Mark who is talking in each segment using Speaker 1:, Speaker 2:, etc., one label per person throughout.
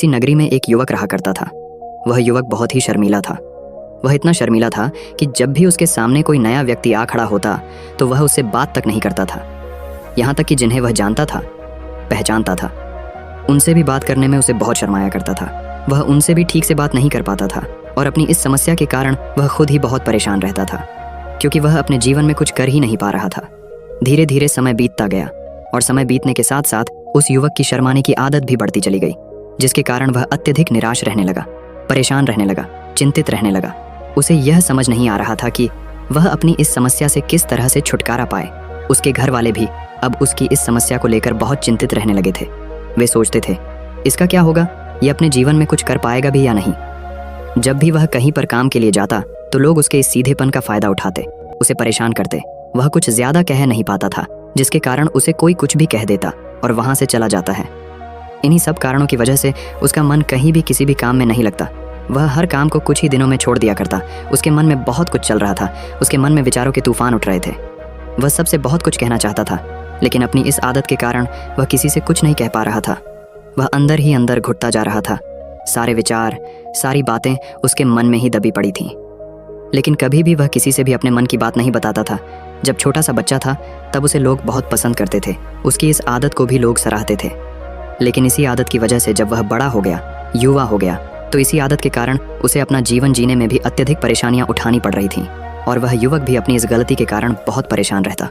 Speaker 1: किसी नगरी में एक युवक रहा करता था। वह युवक बहुत ही शर्मीला था। वह इतना शर्मीला था कि जब भी उसके सामने कोई नया व्यक्ति आ खड़ा होता तो वह उससे बात तक नहीं करता था। यहाँ तक कि जिन्हें वह जानता था, पहचानता था, उनसे भी बात करने में उसे बहुत शर्माया करता था। वह उनसे भी ठीक से बात नहीं कर पाता था और अपनी इस समस्या के कारण वह खुद ही बहुत परेशान रहता था, क्योंकि वह अपने जीवन में कुछ कर ही नहीं पा रहा था। धीरे धीरे समय बीतता गया और समय बीतने के साथ साथ उस युवक की शर्माने की आदत भी बढ़ती चली गई, जिसके कारण वह अत्यधिक निराश रहने लगा, परेशान रहने लगा, चिंतित रहने लगा। उसे यह समझ नहीं आ रहा था कि वह अपनी इस समस्या से किस तरह से छुटकारा पाए। उसके घर वाले भी अब उसकी इस समस्या को लेकर बहुत चिंतित रहने लगे थे। वे सोचते थे, इसका क्या होगा, ये अपने जीवन में कुछ कर पाएगा भी या नहीं। जब भी वह कहीं पर काम के लिए जाता तो लोग उसके इस सीधेपन का फायदा उठाते, उसे परेशान करते। वह कुछ ज्यादा कह नहीं पाता था, जिसके कारण उसे कोई कुछ भी कह देता और वहां से चला जाता है। इन्हीं सब कारणों की वजह से उसका मन कहीं भी किसी भी काम में नहीं लगता। वह हर काम को कुछ ही दिनों में छोड़ दिया करता। उसके मन में बहुत कुछ चल रहा था, उसके मन में विचारों के तूफान उठ रहे थे। वह सबसे बहुत कुछ कहना चाहता था, लेकिन अपनी इस आदत के कारण वह किसी से कुछ नहीं कह पा रहा था। वह अंदर ही अंदर घुटता जा रहा था। सारे विचार, सारी बातें उसके मन में ही दबी पड़ी थीं। लेकिन कभी भी वह किसी से भी अपने मन की बात नहीं बताता था। जब छोटा सा बच्चा था तब उसे लोग बहुत पसंद करते थे, उसकी इस आदत को भी लोग सराहते थे। लेकिन इसी आदत की वजह से जब वह बड़ा हो गया, युवा हो गया, तो इसी आदत के कारण उसे अपना जीवन जीने में भी अत्यधिक परेशानियां उठानी पड़ रही थीं और वह युवक भी अपनी इस गलती के कारण बहुत परेशान रहता।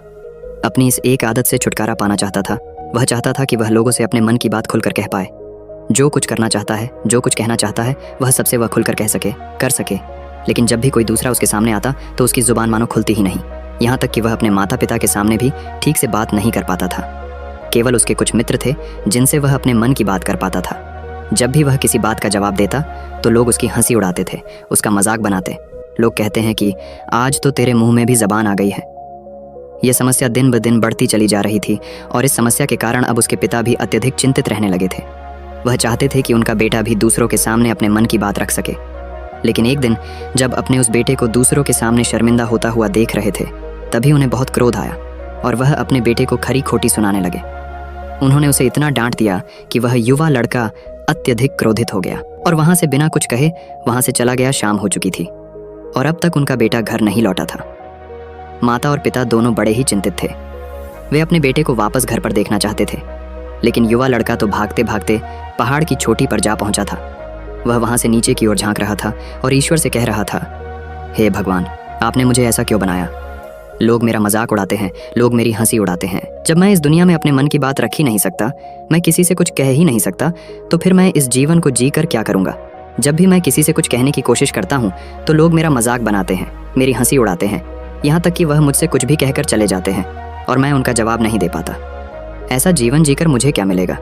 Speaker 1: अपनी इस एक आदत से छुटकारा पाना चाहता था। वह चाहता था कि वह लोगों से अपने मन की बात खुलकर कह पाए। जो कुछ करना चाहता है, जो कुछ कहना चाहता है, वह सबसे वह खुलकर कह सके, कर सके। लेकिन जब भी कोई दूसरा उसके सामने आता तो उसकी जुबान मानो खुलती ही नहीं। यहाँ तक कि वह अपने माता पिता के सामने भी ठीक से बात नहीं कर पाता था। केवल उसके कुछ मित्र थे जिनसे वह अपने मन की बात कर पाता था। जब भी वह किसी बात का जवाब देता तो लोग उसकी हंसी उड़ाते थे, उसका मजाक बनाते। लोग कहते हैं कि आज तो तेरे मुंह में भी जबान आ गई है। यह समस्या दिन ब दिन बढ़ती चली जा रही थी और इस समस्या के कारण अब उसके पिता भी अत्यधिक चिंतित रहने लगे थे। वह चाहते थे कि उनका बेटा भी दूसरों के सामने अपने मन की बात रख सके। लेकिन एक दिन जब अपने उस बेटे को दूसरों के सामने शर्मिंदा होता हुआ देख रहे थे, तभी उन्हें बहुत क्रोध आया और वह अपने बेटे को खरी खोटी सुनाने लगे। उन्होंने उसे इतना डांट दिया कि वह युवा लड़का अत्यधिक क्रोधित हो गया और वहां से बिना कुछ कहे वहां से चला गया। शाम हो चुकी थी और अब तक उनका बेटा घर नहीं लौटा था। माता और पिता दोनों बड़े ही चिंतित थे। वे अपने बेटे को वापस घर पर देखना चाहते थे, लेकिन युवा लड़का तो भागते भागते पहाड़ की चोटी पर जा पहुंचा था। वह वहां से नीचे की ओर झांक रहा था और ईश्वर से कह रहा था, हे भगवान, आपने मुझे ऐसा क्यों बनाया? लोग मेरा मजाक उड़ाते हैं, लोग मेरी हंसी उड़ाते हैं। जब मैं इस दुनिया में अपने मन की बात रख ही नहीं सकता, मैं किसी से कुछ कह ही नहीं सकता, तो फिर मैं इस जीवन को जी कर क्या करूंगा? जब भी मैं किसी से कुछ कहने की कोशिश करता हूँ तो लोग मेरा मजाक बनाते हैं, मेरी हंसी उड़ाते हैं, यहाँ तक कि वह मुझसे कुछ भी कहकर चले जाते हैं और मैं उनका जवाब नहीं दे पाता। ऐसा जीवन जीकर मुझे क्या मिलेगा?